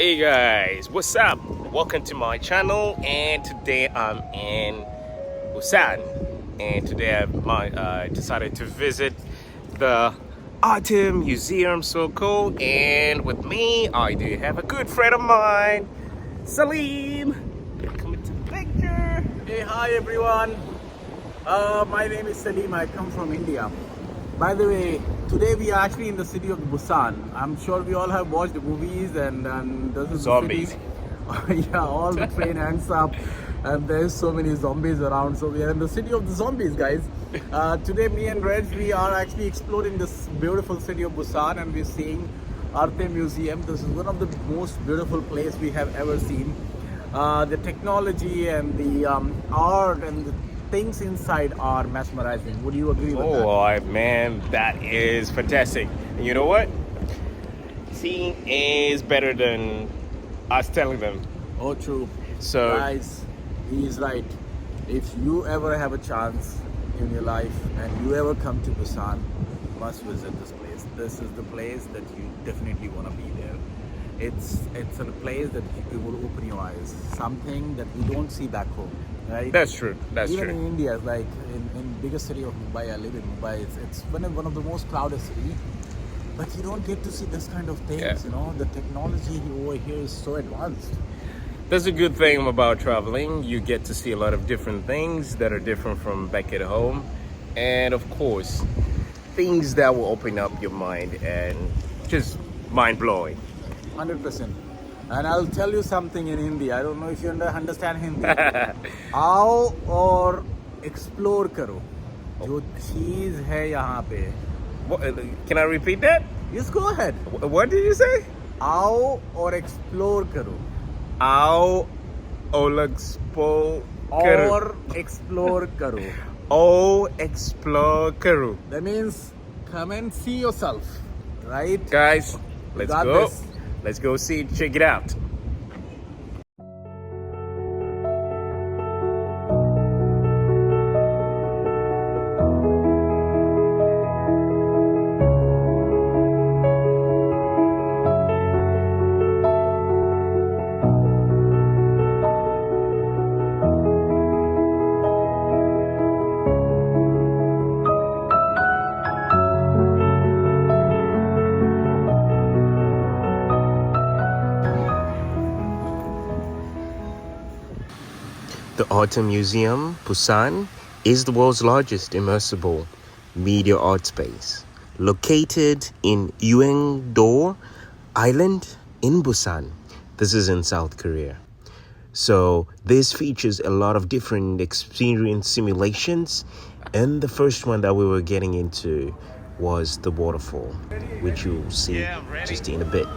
Hey guys, what's up? Welcome to my channel, and today I'm in Busan, and today I decided to visit the ARTE Museum Circle, and with me I do have a good friend of mine, Salim. Come into the picture. Hey, hi everyone. My name is Salim. I come from India. By the way, today we are actually in the city of Busan. I'm sure we all have watched the movies, and this is the Zombies. city. Yeah, all the train ends up, and there's so many zombies around. So we are in the city of the zombies, guys. Today, me and Reg, we are actually exploring this beautiful city of Busan, and we're seeing ARTE Museum. This is one of the most beautiful places we have ever seen. The technology and the art and the things inside are mesmerizing. Would you agree with that? Man, that is fantastic. And you know what? Seeing is better than us telling them. Oh, true. So, Guys, he is right. If you ever have a chance in your life and you ever come to Busan, must visit this place. This is the place that you definitely want to be there. It's a place that it will open your eyes. Something that we don't see back home, right? that's true. That's Even true. in India, like in biggest city of Mumbai, I live in Mumbai. It's one of the most crowded city, but you don't get to see this kind of things. Yeah. You know, the technology over here is so advanced. That's a good thing about traveling. You get to see a lot of different things that are different from back at home. And of course, things that will open up your mind and just mind blowing. 100%. And I'll tell you something in Hindi. I don't know if you understand Hindi. आओ और explore करो. जो चीज है यहाँ पे. Can I repeat that? Just go ahead. What did you say? आओ और explore करो. Ao Olexpo और explore करो. O explore Karu. That means come and see yourself, right? Guys, let's got go. this. Let's go see, check it out. The ARTE Museum Busan is the world's largest immersive media art space, located in Uiwang-do Island in Busan. This is in South Korea. So this features a lot of different experience simulations, and the first one that we were getting into was the waterfall, which you'll see just in a bit.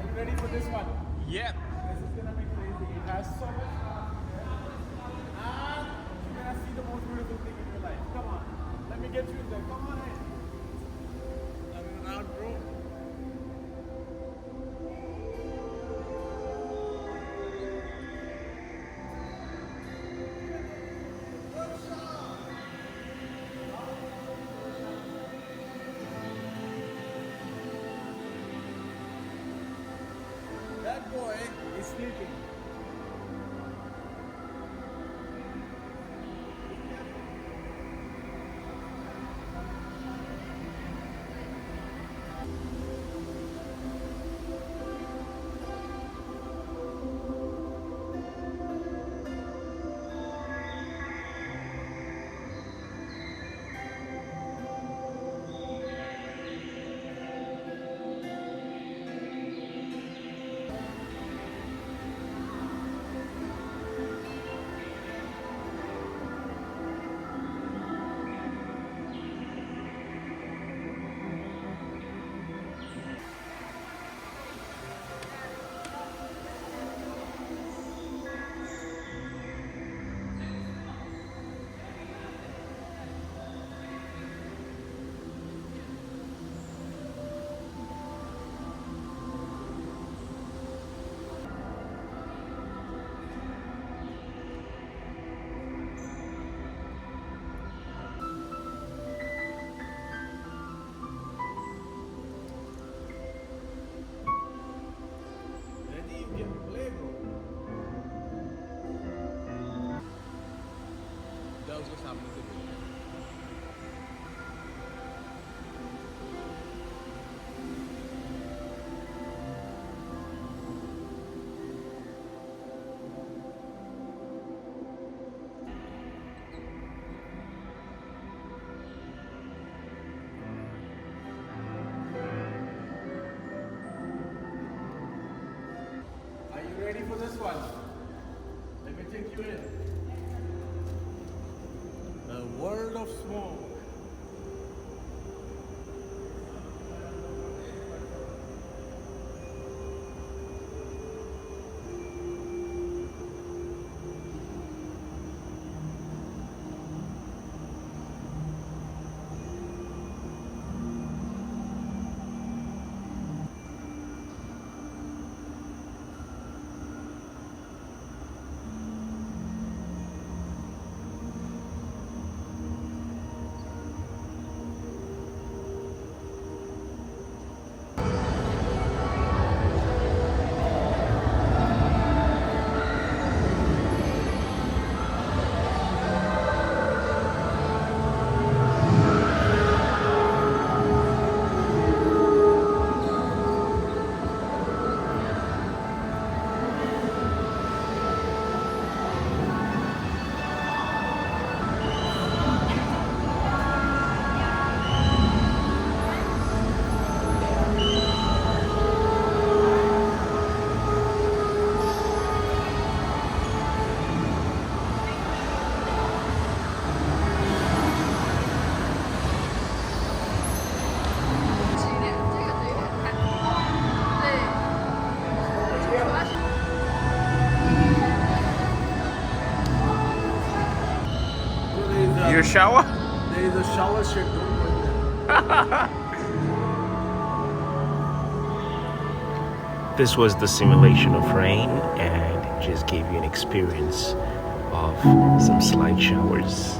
Are you ready for this one? Yeah. This is gonna be crazy. It has so much fun. And you're gonna see the most beautiful thing in your life. Come on. Let me get you in there. Come on in. I'm in an out, bro. That boy is sleeping. Are you ready for this one? Let me take you in. The world of smoke. Your shower? There is a shower shed. Don't go in there. This was the simulation of rain and just gave you an experience of some slight showers.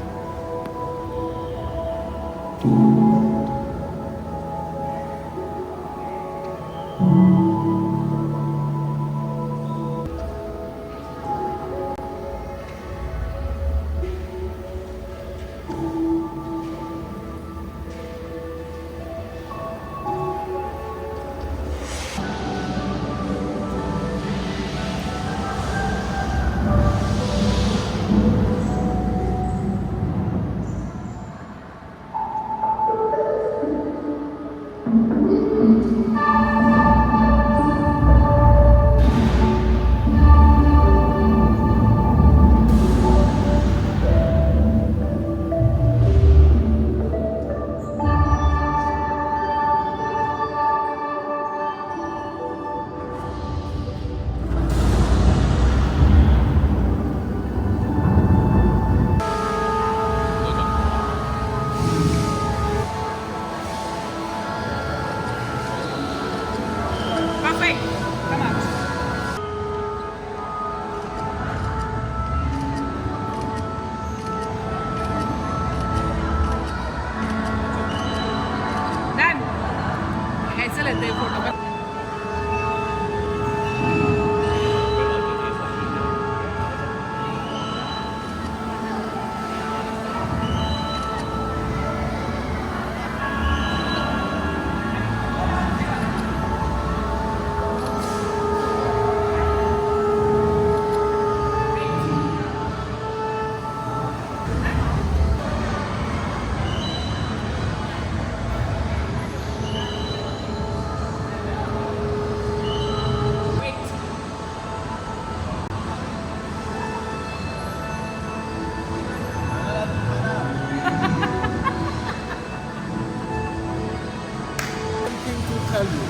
Tell you.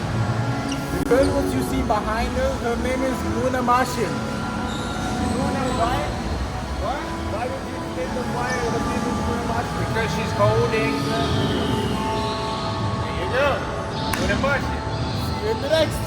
The girl what you see behind her name is Luna Martian. Luna, why? What? Why would you name the why her name is Luna Martian? Because she's holding the... There you go. Luna Martian. See you in the next.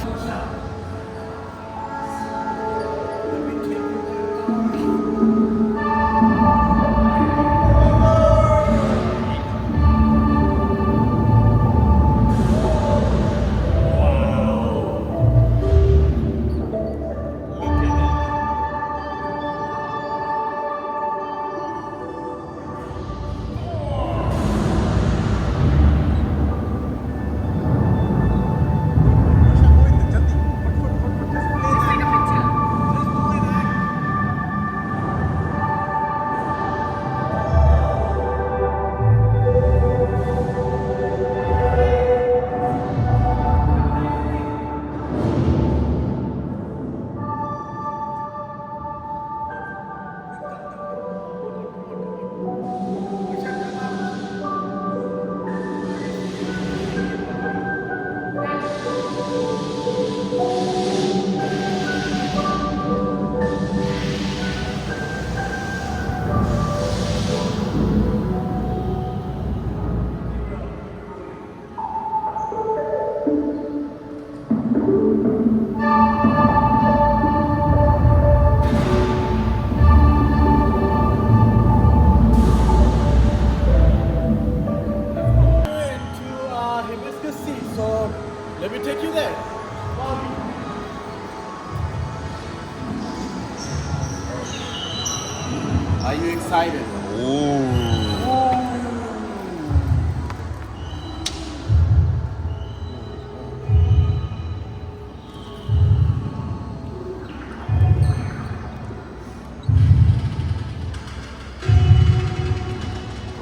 Into hibiscus sea. So let me take you there. Follow me. Are you excited?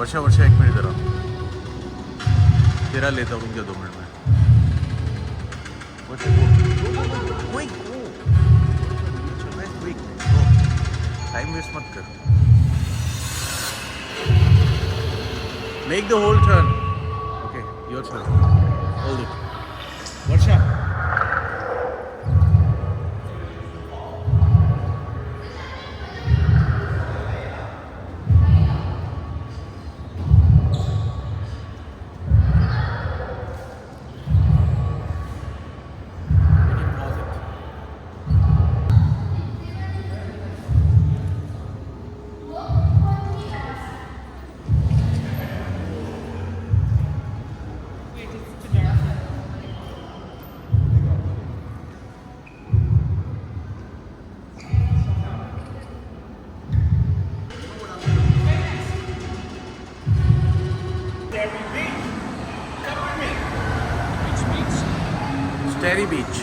Varsha Varsha 1 minute जरा तेरा लेता हूँ रुक जा 2 मिनट में Varsha quick quick time waste मत कर make the whole turn okay your turn hold it Varsha Sterry Beach.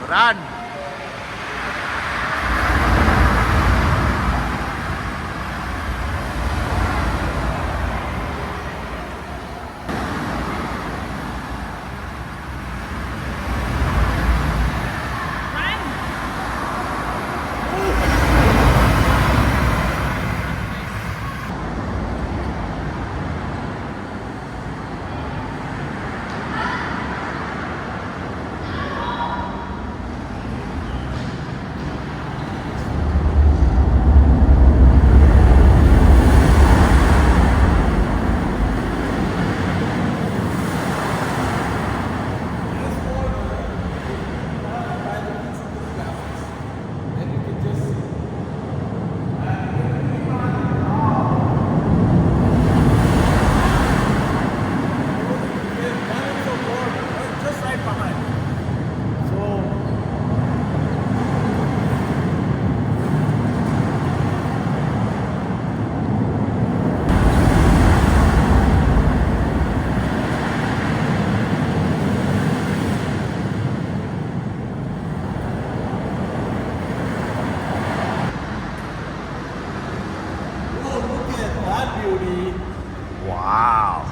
Run! Wow.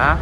Huh?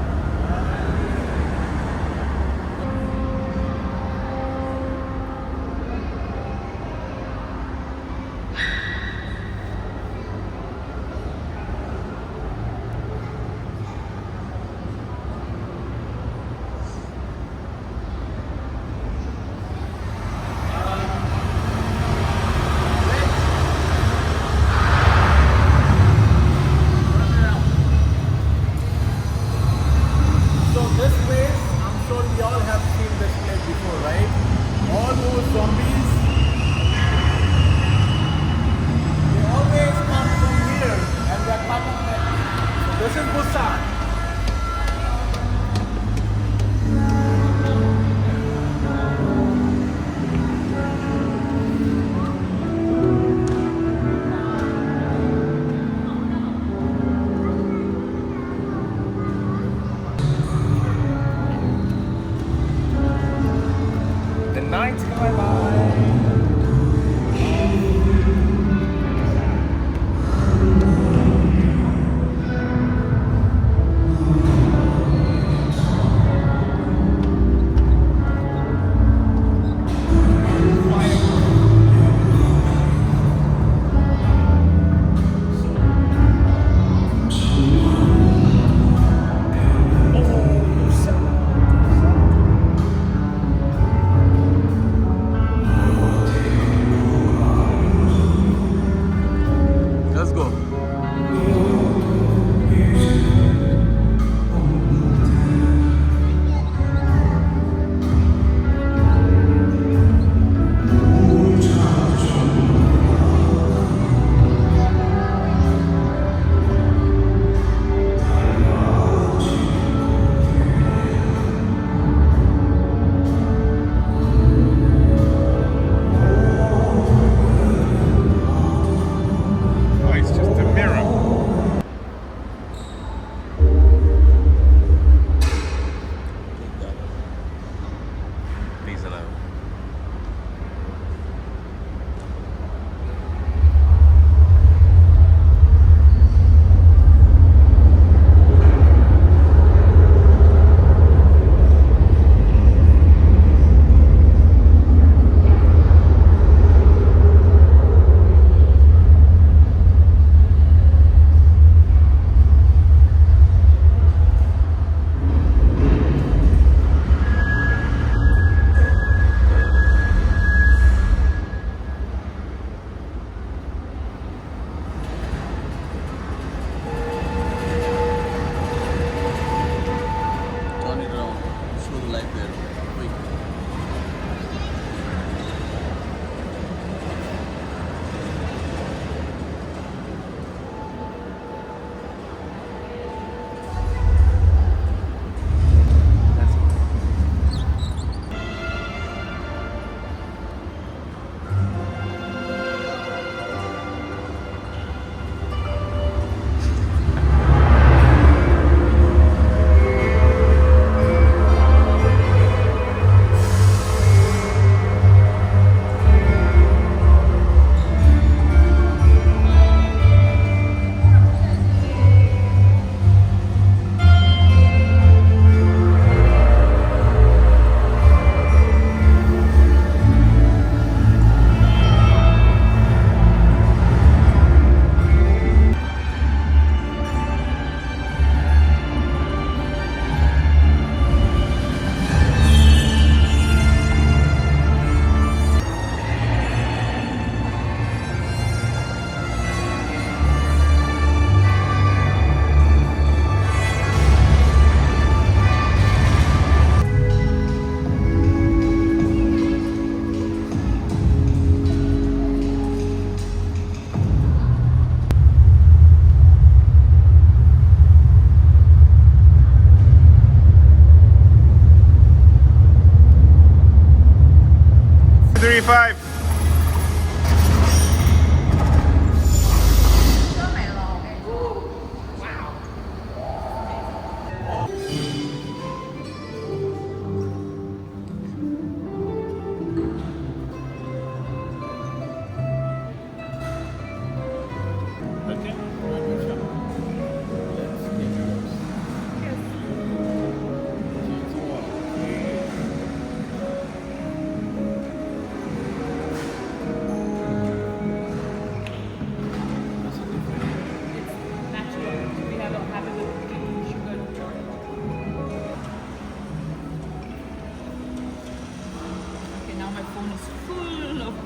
35.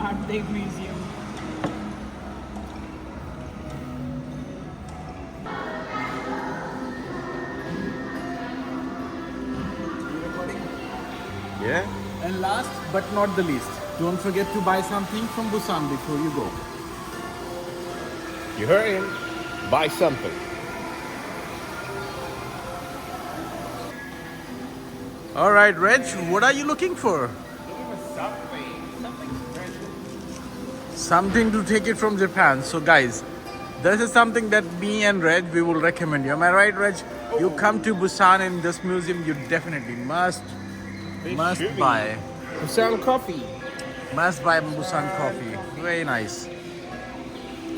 ARTE Museum. Yeah? And last but not the least, don't forget to buy something from Busan before you go. You heard him. Buy something. All right, Reg, what are you looking for? Something to take it from Japan. So guys, this is something that me and Reg, we will recommend you. Am I right, Reg? You come to Busan in this museum, you definitely must buy. Busan coffee. Must buy Busan coffee. Very nice.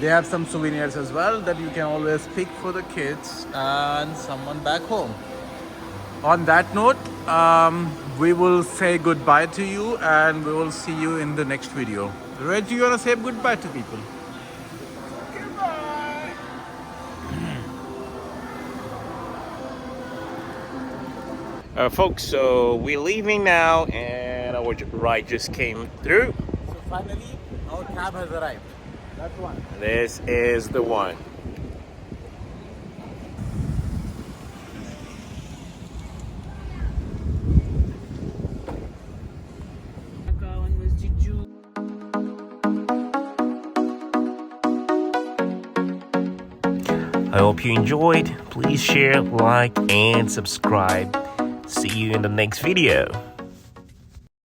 They have some souvenirs as well that you can always pick for the kids and someone back home. On that note, we will say goodbye to you and we will see you in the next video. Reg, you wanna say goodbye to people? Folks, so we're leaving now and our ride just came through. So finally, our cab has arrived. That's one. This is the one. I hope you enjoyed. Please share, like, and subscribe. See you in the next video.